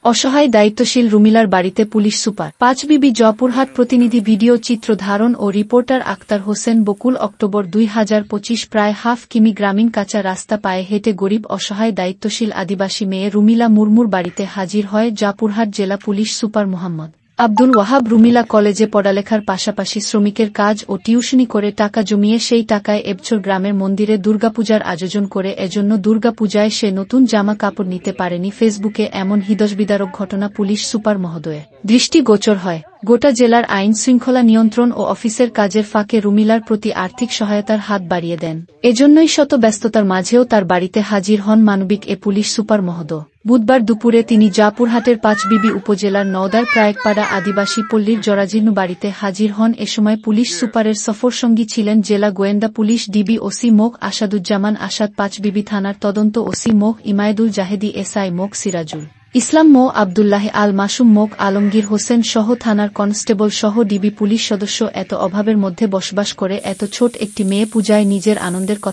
অসহায় দায়িত্বশীল রুমিলার বাড়িতে পুলিশ সুপার ৫ বিবি জয়পুরহাট প্রতিনিধি ভিডিও চিত্র ধারণ ও রিপোর্টার আক্তার হোসেন বকুল অক্টোবর ২০২৫ প্রায় হাফ কিমি গ্রামীণ কাঁচা রাস্তা পায়ে হেঁটে গরিব অসহায় দায়িত্বশীল আদিবাসী মেয়ে রুমিলা মুর্মুর বাড়িতে হাজির হয় জয়পুরহাট জেলা পুলিশ সুপার মোহাম্মদ আব্দুল ওয়াহাব। রুমিলা কলেজে পড়ালেখার পাশাপাশি শ্রমিকের কাজ ও টিউশনি করে টাকা জমিয়ে সেই টাকায় এবছর গ্রামের মন্দিরে দুর্গাপূজার আয়োজন করে, এজন্য দুর্গাপূজায় সে নতুন জামা কাপড় নিতে পারেনি। ফেসবুকে এমন হৃদয়বিদারক ঘটনা পুলিশ সুপার মহোদয়ের দৃষ্টিগোচর হয়। গোটা জেলার আইন শৃঙ্খলা নিয়ন্ত্রণ ও অফিসের কাজের ফাঁকে রুমিলার প্রতি আর্থিক সহায়তার হাত বাড়িয়ে দেন। এজন্যই শত ব্যস্ততার মাঝেও তার বাড়িতে হাজির হন মানবিক এ পুলিশ সুপার মহোদয়। বুধবার দুপুরে তিনি জয়পুরহাটের ৫ বিবি উপজেলার নওদার প্রায়কপাড়া আদিবাসী পল্লীর জরাজীর্ণ বাড়িতে হাজির হন। এ সময় পুলিশ সুপারের সফরসঙ্গী ছিলেন জেলা গোয়েন্দা পুলিশ ডিবি ওসি মোখ আসাদুজ্জামান আসাদ, ৫ বিবি থানার তদন্ত ওসি মোখ ইমায়েদুল জাহেদি, এসআই মোখ সিরাজুল ইসলাম, মো আবদুল্লাহ আল মাসুম, মোখ আলমগীর হোসেন সহ থানার কনস্টেবল সহ ডিবি পুলিশ সদস্য। এত অভাবের মধ্যে বসবাস করে এত ছোট একটি মেয়ে পূজায় নিজের আনন্দের কথা